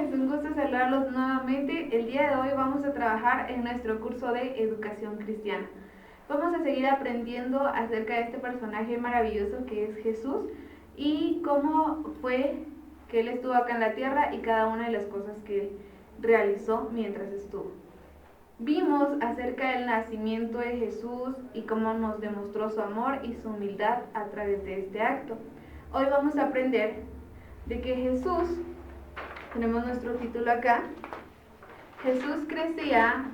es un gusto saludarlos nuevamente. El día de hoy vamos a trabajar en nuestro curso de Educación Cristiana. Vamos a seguir aprendiendo acerca de este personaje maravilloso que es Jesús y cómo fue que Él estuvo acá en la tierra y cada una de las cosas que Él realizó mientras estuvo. Vimos acerca del nacimiento de Jesús y cómo nos demostró su amor y su humildad a través de este acto. Hoy vamos a aprender de que Jesús, tenemos nuestro título acá, Jesús crecía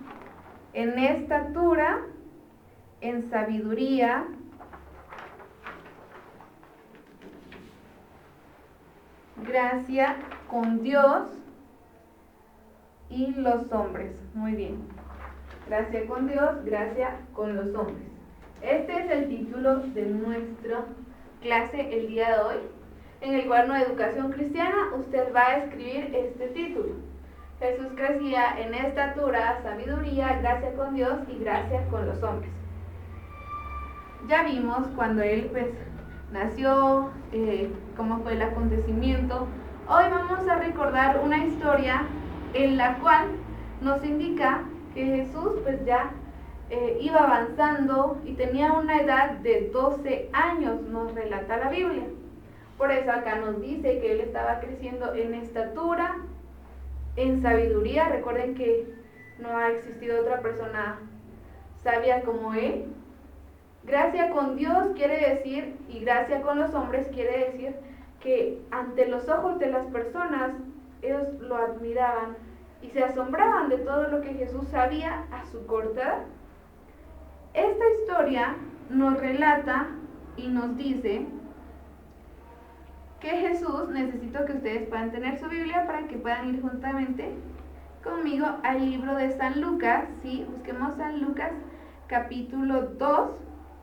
en estatura, en sabiduría, gracia con Dios y los hombres. Muy bien. Gracia con Dios, gracia con los hombres. Este es el título de nuestra clase el día de hoy. En el cuaderno de Educación Cristiana usted va a escribir este título. Jesús crecía en estatura, sabiduría, gracia con Dios y gracia con los hombres. Ya vimos cuando Él nació, cómo fue el acontecimiento. Hoy vamos a recordar una historia en la cual nos indica que Jesús ya iba avanzando y tenía una edad de 12 años, nos relata la Biblia. Por eso acá nos dice que Él estaba creciendo en estatura, en sabiduría. Recuerden que no ha existido otra persona sabia como Él. Gracia con Dios quiere decir, y gracia con los hombres quiere decir que ante los ojos de las personas, ellos lo admiraban y se asombraban de todo lo que Jesús sabía a su corta edad. Esta historia nos relata y nos dice que Jesús, necesito que ustedes puedan tener su Biblia para que puedan ir juntamente conmigo al libro de San Lucas. Sí, busquemos San Lucas capítulo 2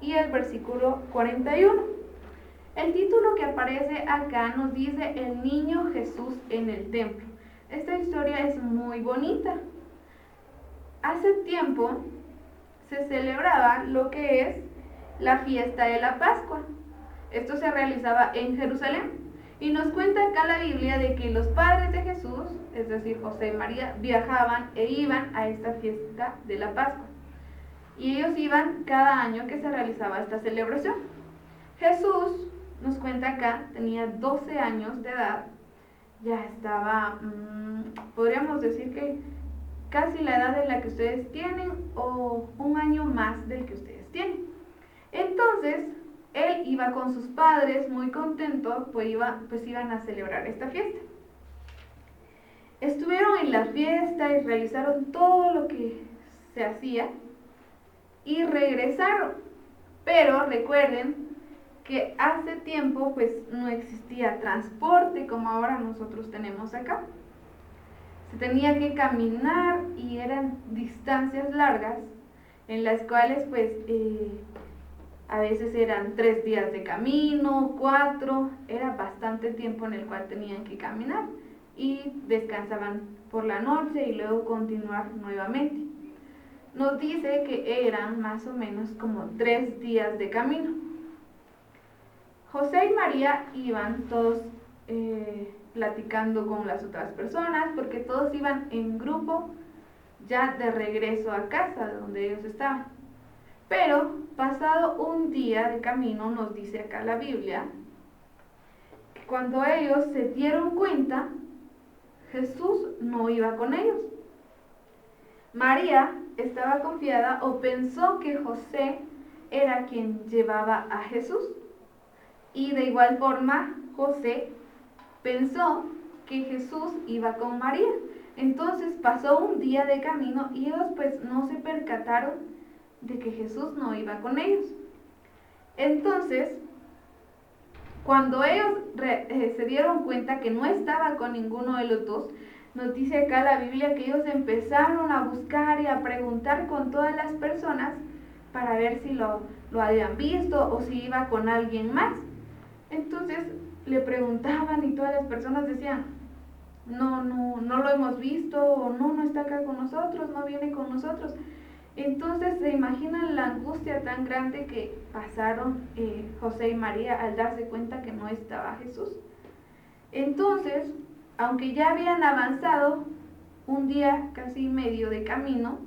y el versículo 41. El título que aparece acá nos dice El niño Jesús en el templo. Esta historia es muy bonita. Hace tiempo se celebraba lo que es la fiesta de la Pascua. Esto se realizaba en Jerusalén. Y nos cuenta acá la Biblia de que los padres de Jesús, es decir, José y María, viajaban e iban a esta fiesta de la Pascua. Y ellos iban cada año que se realizaba esta celebración. Jesús, nos cuenta acá, tenía 12 años de edad, ya estaba, podríamos decir que casi la edad de la que ustedes tienen o un año más del que ustedes tienen. Entonces, él iba con sus padres muy contento, pues iban a celebrar esta fiesta. Estuvieron en la fiesta y realizaron todo lo que se hacía y regresaron. Pero recuerden que hace tiempo no existía transporte como ahora nosotros tenemos acá. Se tenía que caminar y eran distancias largas en las cuales a veces eran 3 días de camino, 4, era bastante tiempo en el cual tenían que caminar y descansaban por la noche y luego continuar nuevamente. Nos dice que eran más o menos como 3 días de camino. José y María iban todos platicando con las otras personas porque todos iban en grupo ya de regreso a casa donde ellos estaban. Pero pasado un día de camino, nos dice acá la Biblia, que cuando ellos se dieron cuenta, Jesús no iba con ellos. María estaba confiada o pensó que José era quien llevaba a Jesús. Y de igual forma, José pensó que Jesús iba con María. Entonces pasó un día de camino y ellos no se percataron de que Jesús no iba con ellos. Entonces, cuando ellos se dieron cuenta que no estaba con ninguno de los dos, nos dice acá la Biblia que ellos empezaron a buscar y a preguntar con todas las personas para ver si lo habían visto o si iba con alguien más. Entonces le preguntaban y todas las personas decían, no lo hemos visto, o no está acá con nosotros, no viene con nosotros. Entonces se imaginan la angustia tan grande que pasaron José y María al darse cuenta que no estaba Jesús. Entonces aunque ya habían avanzado un día casi medio de camino,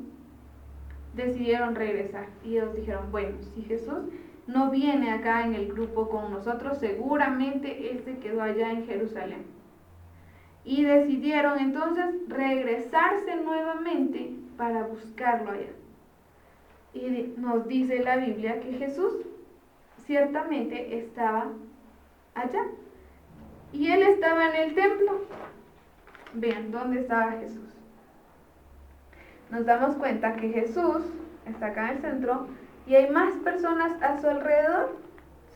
decidieron regresar. Y ellos dijeron, bueno, si Jesús no viene acá en el grupo con nosotros, seguramente Él se quedó allá en Jerusalén. Y decidieron entonces regresarse nuevamente para buscarlo allá. Y nos dice la Biblia que Jesús ciertamente estaba allá. Y Él estaba en el templo. Vean, ¿dónde estaba Jesús? Nos damos cuenta que Jesús está acá en el centro y hay más personas a su alrededor,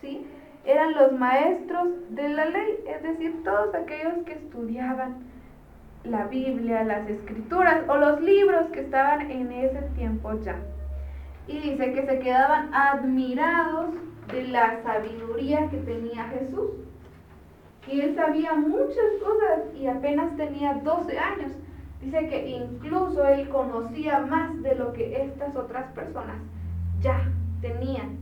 ¿sí? Eran los maestros de la ley, es decir, todos aquellos que estudiaban la Biblia, las escrituras o los libros que estaban en ese tiempo ya. Y dice que se quedaban admirados de la sabiduría que tenía Jesús. Que él sabía muchas cosas y apenas tenía 12 años. Dice que incluso él conocía más de lo que estas otras personas ya tenían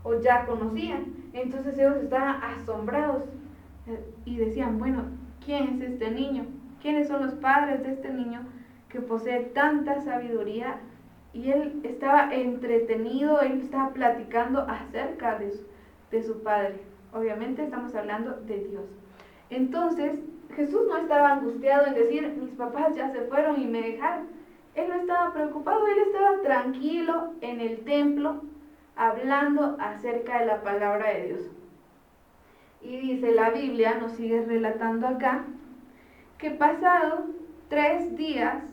o ya conocían. Entonces ellos estaban asombrados y decían, bueno, ¿quién es este niño? ¿Quiénes son los padres de este niño que posee tanta sabiduría? Y él estaba entretenido, él estaba platicando acerca de su padre. Obviamente estamos hablando de Dios. Entonces, Jesús no estaba angustiado en decir, mis papás ya se fueron y me dejaron. Él no estaba preocupado, él estaba tranquilo en el templo, hablando acerca de la palabra de Dios. Y dice la Biblia, nos sigue relatando acá, que pasado 3 días,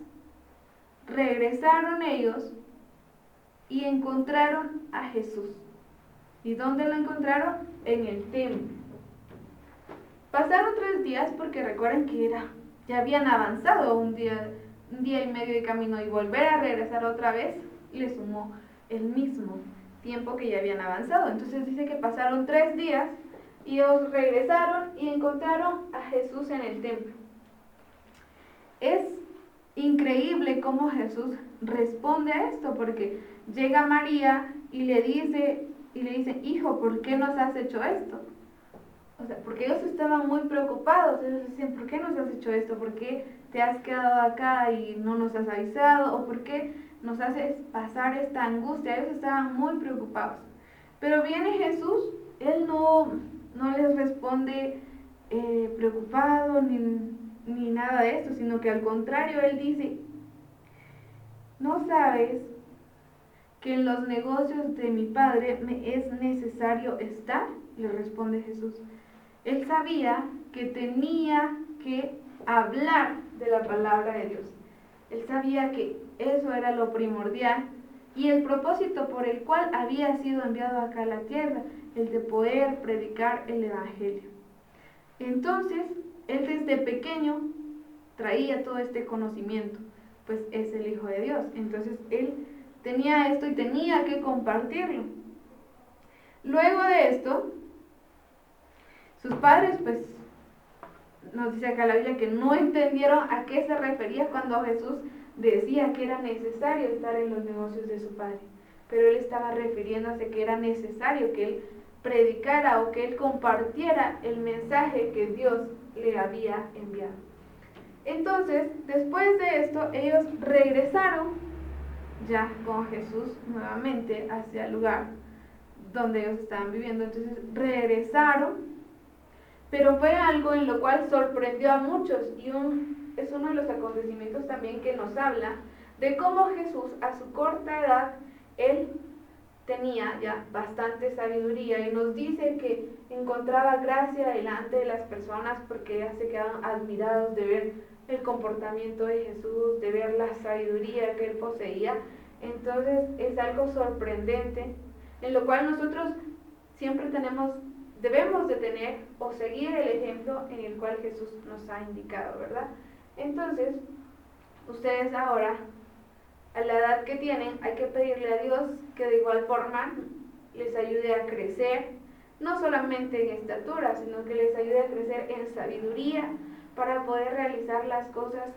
regresaron ellos y encontraron a Jesús. ¿Y dónde lo encontraron? En el templo. Pasaron 3 días porque recuerden que ya habían avanzado un día y medio de camino y volver a regresar otra vez le sumó el mismo tiempo que ya habían avanzado. Entonces dice que pasaron 3 días y ellos regresaron y encontraron a Jesús en el templo. Es increíble cómo Jesús responde a esto, porque llega María y le dice, hijo, ¿por qué nos has hecho esto? O sea, porque ellos estaban muy preocupados. Ellos decían, ¿por qué nos has hecho esto? ¿Por qué te has quedado acá y no nos has avisado? ¿O por qué nos haces pasar esta angustia? Ellos estaban muy preocupados. Pero viene Jesús, Él no les responde preocupado ni nada de esto, sino que al contrario, Él dice, ¿no sabes que en los negocios de mi Padre me es necesario estar? Le responde Jesús. Él sabía que tenía que hablar de la palabra de Dios. Él sabía que eso era lo primordial y el propósito por el cual había sido enviado acá a la tierra, el de poder predicar el Evangelio. Entonces, él desde pequeño traía todo este conocimiento, pues es el Hijo de Dios. Entonces, él tenía esto y tenía que compartirlo. Luego de esto, sus padres, pues, nos dice acá la Biblia que no entendieron a qué se refería cuando Jesús decía que era necesario estar en los negocios de su padre. Pero él estaba refiriéndose que era necesario que él predicara o que él compartiera el mensaje que Dios le había enviado. Entonces, después de esto, ellos regresaron ya con Jesús nuevamente hacia el lugar donde ellos estaban viviendo. Entonces, regresaron. Pero fue algo en lo cual sorprendió a muchos y es uno de los acontecimientos también que nos habla de cómo Jesús a su corta edad, él tenía ya bastante sabiduría y nos dice que encontraba gracia delante de las personas porque ellas se quedaban admirados de ver el comportamiento de Jesús, de ver la sabiduría que él poseía. Entonces es algo sorprendente en lo cual nosotros siempre debemos de tener o seguir el ejemplo en el cual Jesús nos ha indicado, ¿verdad? Entonces, ustedes ahora, a la edad que tienen, hay que pedirle a Dios que de igual forma les ayude a crecer, no solamente en estatura, sino que les ayude a crecer en sabiduría para poder realizar las cosas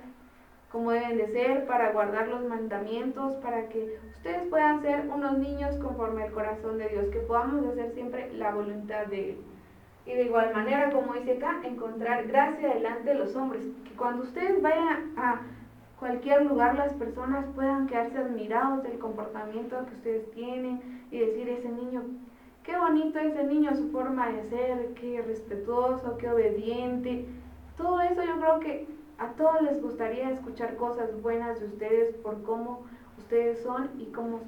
como deben de ser, para guardar los mandamientos, para que ustedes puedan ser unos niños conforme al corazón de Dios, que podamos hacer siempre la voluntad de Él. Y de igual manera, como dice acá, encontrar gracia delante de los hombres. Que cuando ustedes vayan a cualquier lugar, las personas puedan quedarse admirados del comportamiento que ustedes tienen y decir, ese niño, qué bonito ese niño, su forma de ser, qué respetuoso, qué obediente. Todo eso yo creo que a todos les gustaría escuchar cosas buenas de ustedes por cómo ustedes son y cómo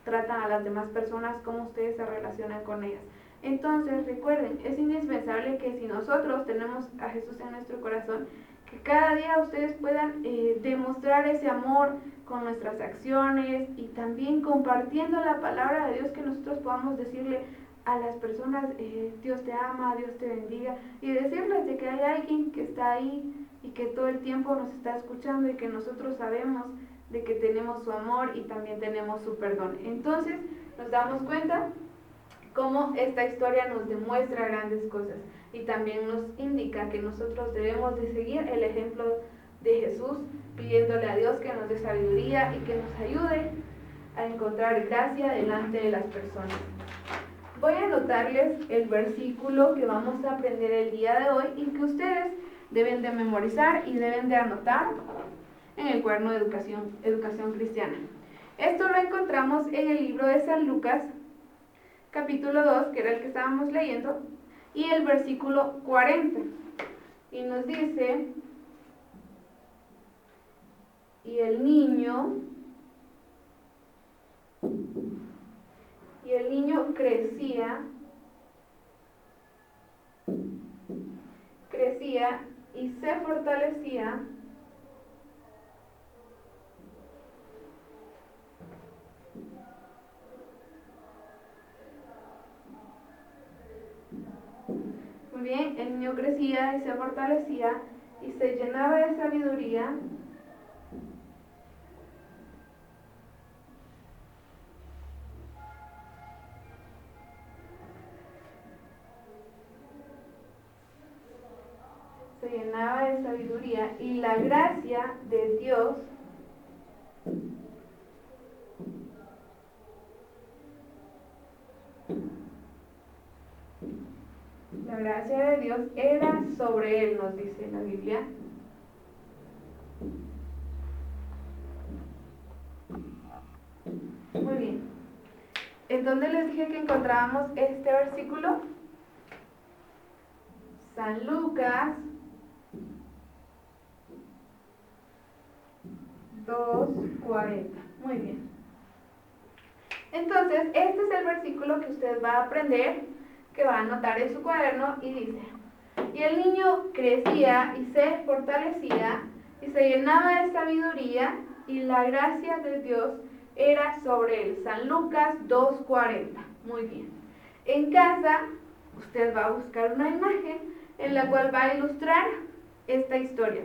tratan a las demás personas, cómo ustedes se relacionan con ellas. Entonces, recuerden, es indispensable que si nosotros tenemos a Jesús en nuestro corazón, que cada día ustedes puedan demostrar ese amor con nuestras acciones y también compartiendo la palabra de Dios, que nosotros podamos decirle a las personas, Dios te ama, Dios te bendiga, y decirles de que hay alguien que está ahí y que todo el tiempo nos está escuchando y que nosotros sabemos de que tenemos su amor y también tenemos su perdón. Entonces nos damos cuenta cómo esta historia nos demuestra grandes cosas y también nos indica que nosotros debemos de seguir el ejemplo de Jesús, pidiéndole a Dios que nos dé sabiduría y que nos ayude a encontrar gracia delante de las personas. Voy a anotarles el versículo que vamos a aprender el día de hoy y que ustedes deben de memorizar y deben de anotar en el cuaderno de educación cristiana. Esto lo encontramos en el libro de San Lucas, capítulo 2, que era el que estábamos leyendo, y el versículo 40. Y nos dice, y el niño crecía y se fortalecía muy bien, el niño crecía y se fortalecía y se llenaba de sabiduría y la gracia de Dios era sobre él, nos dice la Biblia. Muy bien. ¿En dónde les dije que encontrábamos este versículo? San Lucas 2:40. Muy bien. Entonces, este es el versículo que usted va a aprender, que va a anotar en su cuaderno, y dice, y el niño crecía y se fortalecía y se llenaba de sabiduría y la gracia de Dios era sobre él. San Lucas 2:40. Muy bien. En casa, usted va a buscar una imagen en la cual va a ilustrar esta historia.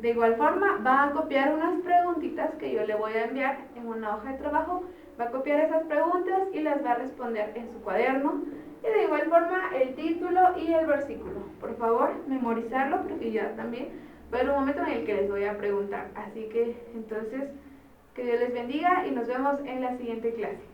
De igual forma, va a copiar unas preguntitas que yo le voy a enviar en una hoja de trabajo, va a copiar esas preguntas y las va a responder en su cuaderno, y de igual forma el título y el versículo. Por favor, memorizarlo, porque ya también va a haber un momento en el que les voy a preguntar. Así que entonces, que Dios les bendiga y nos vemos en la siguiente clase.